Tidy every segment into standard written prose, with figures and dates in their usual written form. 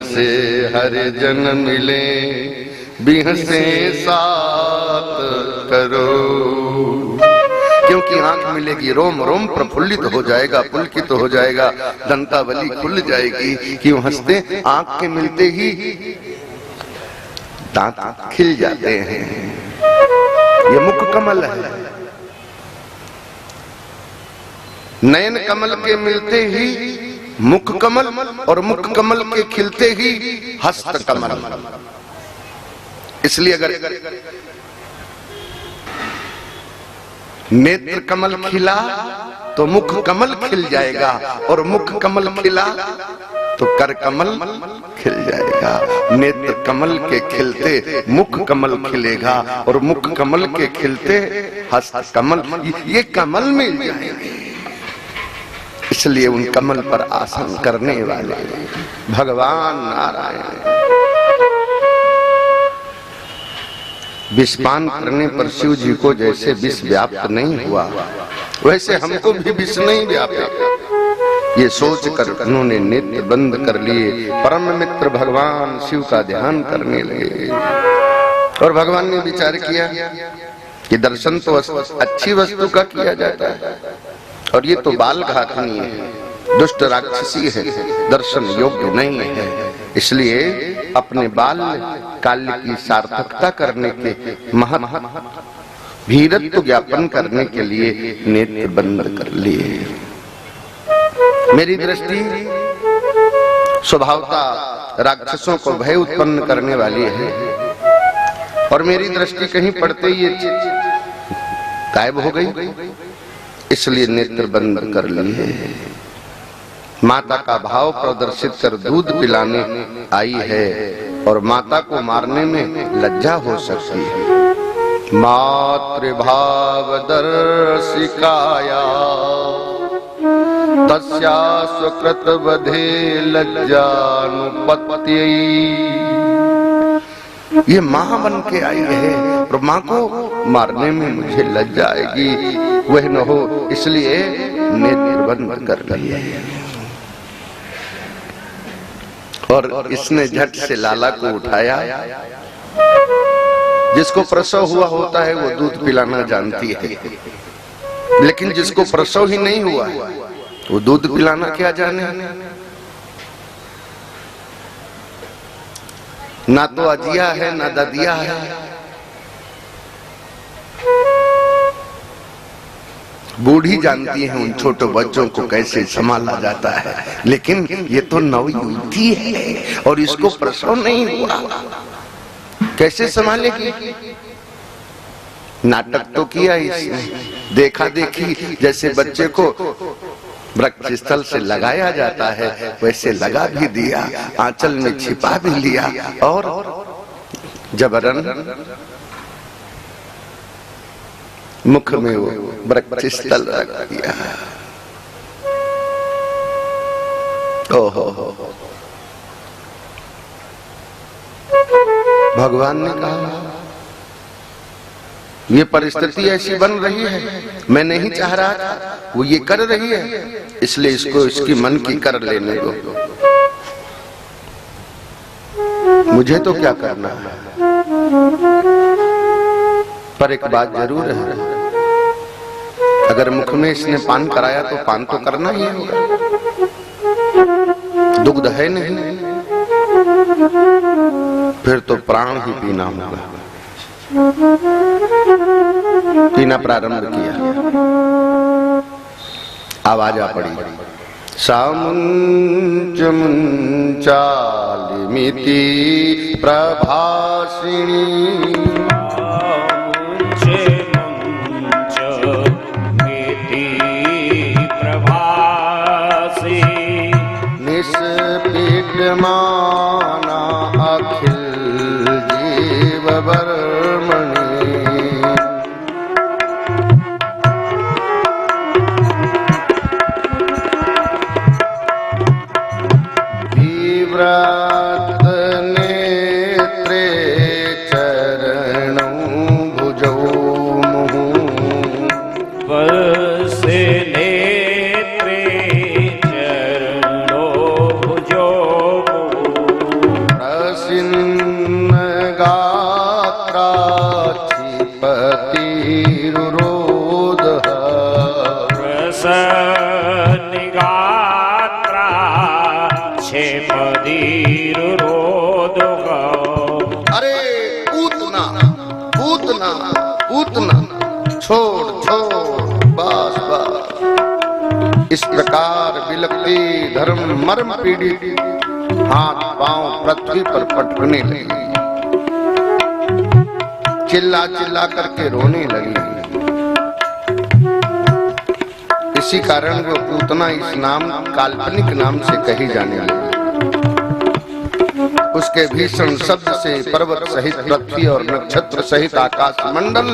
से हरि जन मिले, बिहसे साथ करो। क्योंकि आंख मिलेगी, रोम रोम प्रफुल्लित हो जाएगा, पुलकित हो जाएगा, दंतावली खुल जाएगी। क्यों हंसते? आंख के मिलते ही दांत खिल जाते हैं। ये मुख कमल है। नयन कमल के मिलते ही मुख कमल, और मुख कमल के खिलते ही हस्त कमल। इसलिए अगर नेत्र कमल खिला तो मुख कमल खिल जाएगा, और मुख कमल खिला तो कर कमल खिल जाएगा। नेत्र कमल के खिलते मुख कमल खिलेगा, और मुख कमल के खिलते हस्त कमल। ये कमल मिल जाएंगे। इसलिए उन कमल पर आसन करने वाले भगवान नारायण। विषपान करने पर शिव जी को जैसे विष व्याप्त नहीं हुआ, वैसे हमको भी विष नहीं व्याप्त। ये सोचकर उन्होंने नेत्र बंद कर लिए, परम मित्र भगवान शिव का ध्यान करने लगे। और भगवान ने विचार किया कि दर्शन तो अच्छी वस्तु का किया जाता है, और ये तो बाल घातनी है, दुष्ट राक्षसी है, दर्शन योग्य नहीं है। इसलिए अपने बाल काल्य की सार्थकता करने के महत्व भीरत्व ज्ञापन करने के लिए नेत्र बंद कर लिए। मेरी दृष्टि स्वभावतः राक्षसों को भय उत्पन्न करने वाली है, और मेरी दृष्टि कहीं पड़ते ही ये गायब हो गई। इसलिए नेत्र बंद कर लिए। माता का भाव प्रदर्शित कर दूध पिलाने आई है, और माता को मारने में लज्जा हो सकती है। मातृभाव दर्शिकाया तस्या स्वकृत वधे लज्जानुपत्ति। ये मां बन के आई है, और मां को मारने में मुझे लज्जा आएगी, वह न हो, इसलिए नेत्र बंद कर लिए। और इसने झट से लाला को उठाया। जिसको प्रसव हुआ होता है वो दूध पिलाना जानती है, लेकिन जिसको प्रसव ही नहीं हुआ वो दूध पिलाना क्या जाने। ना तो अजिया है ना ददिया है। बूढ़ी जानती है उन छोटे बच्चों को कैसे संभाला जाता है, लेकिन ये तो नवयुवती है और इसको प्रसव नहीं हुआ, कैसे संभालेगी। नाटक तो किया इसने, देखा देखी, जैसे बच्चे को वृक्ष स्थल से लगाया जाता है वैसे लगा भी दिया, आंचल में छिपा भी लिया, और जबरन मुख में वो वृक्ष स्थल रख दिया। ओहो, भगवान ने कहा ये परिस्थिति ऐसी बन रही है, मैं नहीं चाह रहा था, वो ये कर रही है, इसलिए इसको इसकी मन की कर लेने दो, मुझे तो क्या करना है। पर एक बात जरूर है, अगर मुख में इसने पान कराया तो पान तो करना ही होगा, दुग्ध है नहीं, फिर तो प्राण ही पीना होगा। पीना प्रारंभ किया, आवाज आ पड़ी, सामुंच मुंचालिमिति प्रभासिणी, माना अखिल जीव वर्मणि, विव्रत नेत्रे चरण गात्रा क्षिपतिरुरोधः गात्रा क्षिपतिरुरोधः। अरे पूतना पूतना पूतना, छोड़ छोड़, बस बस। इस प्रकार बिलखती धर्म मर्म पीड़ित हाथ पांव पृथ्वी पर पटकने लगी, चिल्ला चिल्ला करके रोने लगी। इसी कारण वो पूतना इस नाम काल्पनिक नाम से कही जाने लगी। उसके भीषण शब्द से पर्वत सहित पृथ्वी और नक्षत्र सहित आकाश मंडल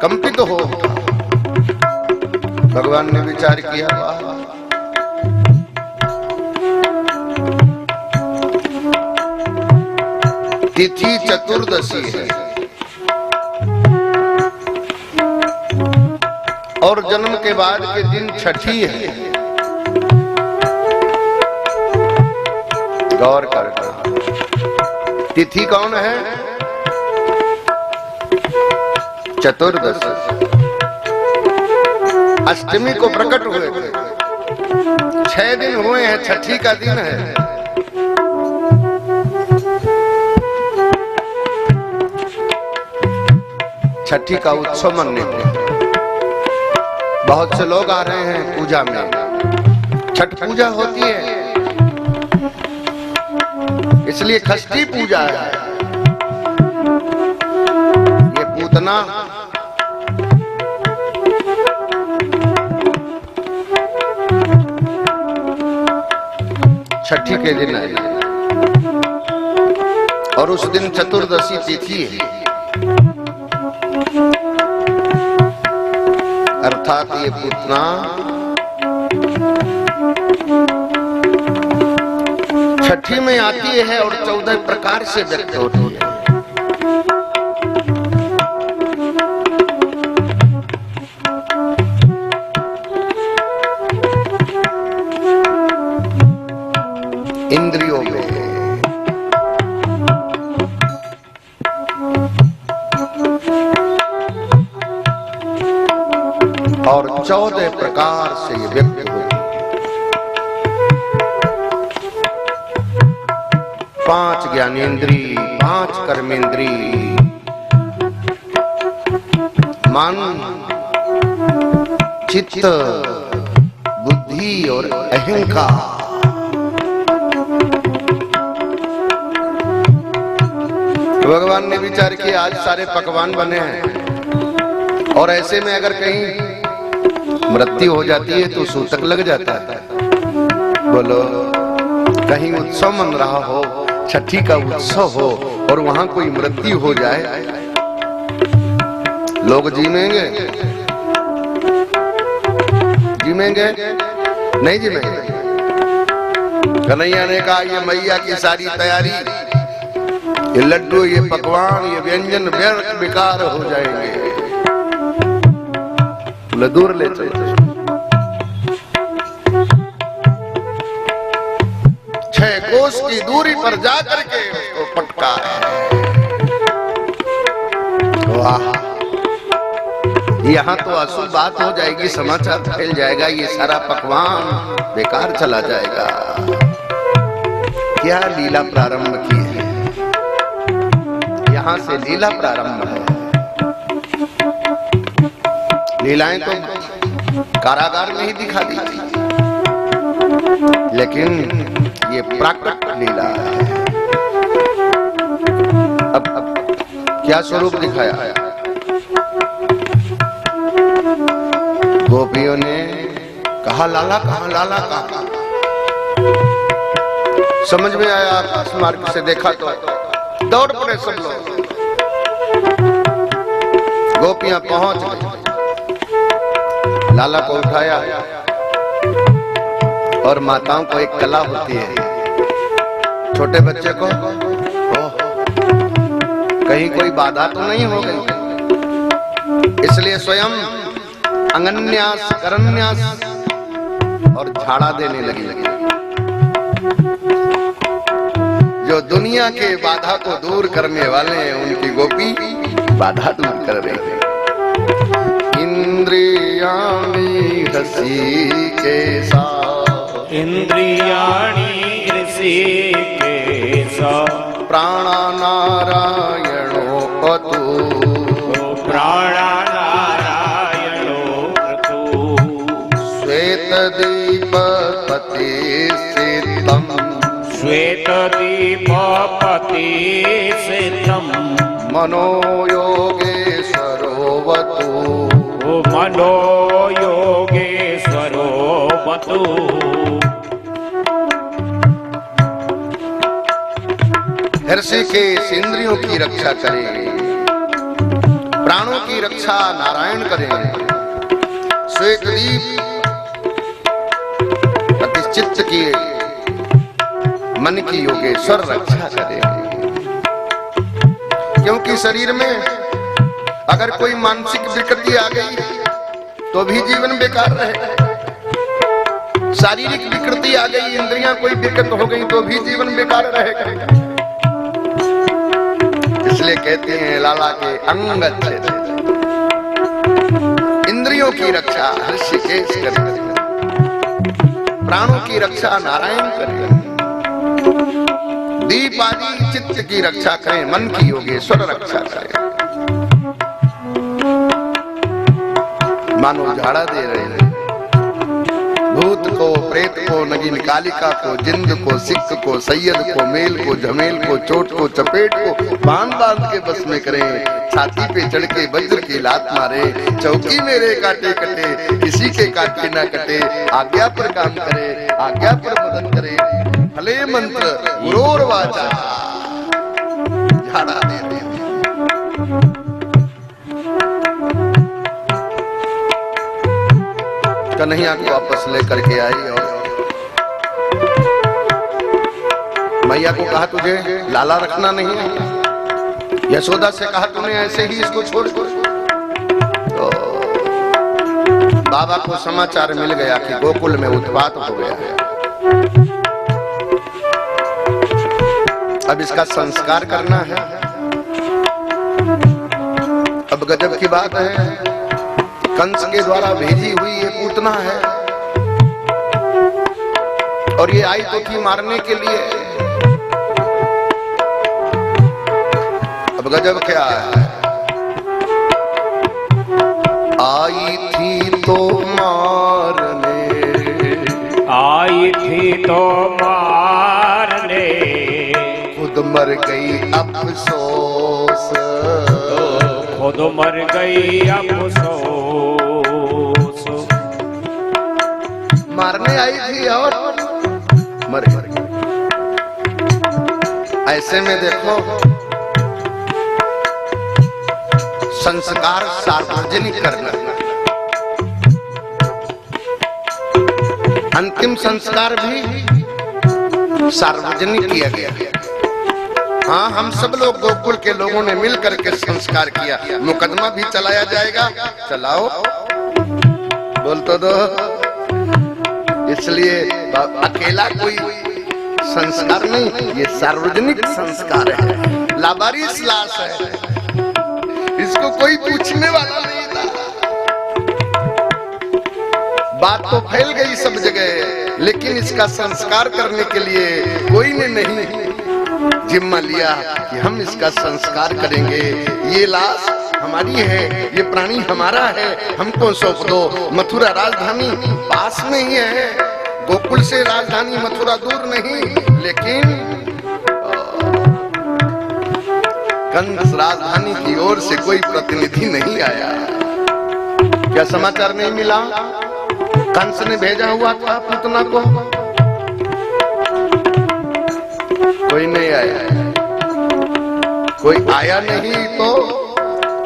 कंपित हो। भगवान ने विचार किया, तिथि चतुर्दशी है और जन्म के बाद के दिन छठी है। गौर करना, तिथि कौन है? चतुर्दशी। अष्टमी को प्रकट हुए थे, 6 दिन हुए हैं, छठी का दिन है। छठी का उत्सव मनाने थे, बहुत से लोग आ रहे हैं पूजा में। छठ पूजा होती है, इसलिए षष्ठी पूजा है। ये पूतना छठी के दिन आई और उस दिन चतुर्दशी तिथि है, अर्थात ये पूतना छठी में आती है और 14 प्रकार से व्यक्त होती है। इंद्रियों में और 14 प्रकार से ये व्यक्त हुए। 5 ज्ञानेंद्री, 5 कर्मेंद्री, मन, चित्त, बुद्धि और अहंकार। भगवान ने विचार किया, आज सारे पकवान बने हैं और ऐसे में अगर कहीं मृत्यु हो जाती है तो सूतक लग जाता है। बोलो, कहीं उत्सव मन रहा हो, छठी का उत्सव हो और वहां कोई मृत्यु हो जाए, लोग जीमेंगे? जीमेंगे? नहीं जीमेंगे। कन्हैया ने कहा, ये मैया की सारी तैयारी, ये लड्डू, ये पकवान, ये व्यंजन व्यर्थ बेकार हो जाएंगे, बोले दूर ले चलो। 6 कोस की दूरी पर जाकर के उसको पटका है। वाह, यहाँ तो अशुभ बात हो जाएगी, समाचार फैल जाएगा, ये सारा पकवान बेकार चला जाएगा। क्या लीला प्रारंभ की है, यहाँ से लीला प्रारंभ है। लीलाएं तो कारागार में ही दिखा दी थी, लेकिन ये प्राकृत लीला है। अब क्या स्वरूप दिखाया? गोपियों ने कहा, लाला कहाँ, लाला कहाँ? समझ में आया, आकाश मार्ग से देखा तो दौड़ पड़े सब लोग। गोपियां पहुंच गई, लाला को उठाया। और माताओं को एक कला होती है, छोटे बच्चे को कहीं कोई बाधा तो नहीं हो गई, इसलिए स्वयं अंगन्यास, करन्यास और झाड़ा देने लगी। जो दुनिया के बाधा को दूर करने वाले हैं उनकी गोपी बाधा दूर कर रही है। इंद्रियाणि ऋषिकेशा इंद्रियाणि ऋषिकेशा प्राणानारायणो अतु प्राणानारायणो अतु श्वेतदीपपति सिद्धं श्वेतदीपपतिसिद्धं मनोयोगेश्वरोऽवतु मनोयोगेश्वरोऽवतु ऋषिकेश इंद्रियों की रक्षा करे, प्राणों की रक्षा नारायण करें, श्वेतदीप प्रतिचित्त की मन की योगेश्वर रक्षा करे। क्योंकि शरीर में अगर कोई मानसिक विकृति आ गई तो भी जीवन बेकार रहेगा, शारीरिक विकृति आ गई, इंद्रियां कोई विकृत हो गई तो भी जीवन बेकार रहेगा। इसलिए कहते हैं लाला के अंग अच्छे थे। इंद्रियों की रक्षा ऋषिकेश करे, प्राणों की रक्षा नारायण करे, दीप आदि चित्त की रक्षा करें, मन की योगेश्वर रक्षा करें। मानो झाड़ा दे रहे हैं, भूत को, प्रेत को, नगीन कालिका को, जिंद को, सिख को, सैयद को, मेल को, झमेल को, चोट को, चपेट को बांध बांध के बस में करें। छाती पे चढ़ के वज्र की लात मारे, चौकी मेरे काटे कटे, किसी के काटे ना कटे, आज्ञा पर काम करे, आज्ञा पर मदद करे, भले मंत्र गुरोर वाचा झाड़ा दे रहे हैं। कन्हैया को वापस लेकर के आई और मैया को कहा तुझे लाला रखना नहीं है। यशोदा से कहा तूने ऐसे ही इसको छोड़ दो। तो बाबा को समाचार मिल गया कि गोकुल में उत्पात हो गया है, अब इसका संस्कार करना है। अब गजब की बात है, कंस के द्वारा भेजी हुई ये पूतना है और ये आई तो थी मारने के लिए। अब गजब क्या है, आई थी तो मारने, आई थी तो मारने, खुद मर गई अफसोस, खुद मर गई अफसोस। मारने आई थी और मर गई। ऐसे में देखो संस्कार सार्वजनिक करना, अंतिम संस्कार भी सार्वजनिक किया गया। हाँ, हम सब लोग गोकुल के लोगों ने मिल करके संस्कार किया। मुकदमा भी चलाया जाएगा, चलाओ, बोल तो दो। इसलिए अकेला कोई संस्कार नहीं, ये सार्वजनिक संस्कार है। लावारिस लाश है, इसको कोई पूछने वाला नहीं था। बात तो फैल गई सब जगह, लेकिन इसका संस्कार करने के लिए कोई ने नहीं जिम्मा लिया कि हम इसका संस्कार करेंगे। ये लाश हमारी है, ये प्राणी हमारा है, हमको सौंप दो। मथुरा राजधानी पास में ही है, गोकुल से राजधानी मथुरा दूर नहीं, लेकिन कंस राजधानी की ओर से कोई प्रतिनिधि नहीं आया। क्या समाचार नहीं मिला? कंस ने भेजा हुआ था पूतना को, कोई नहीं आया। कोई आया नहीं तो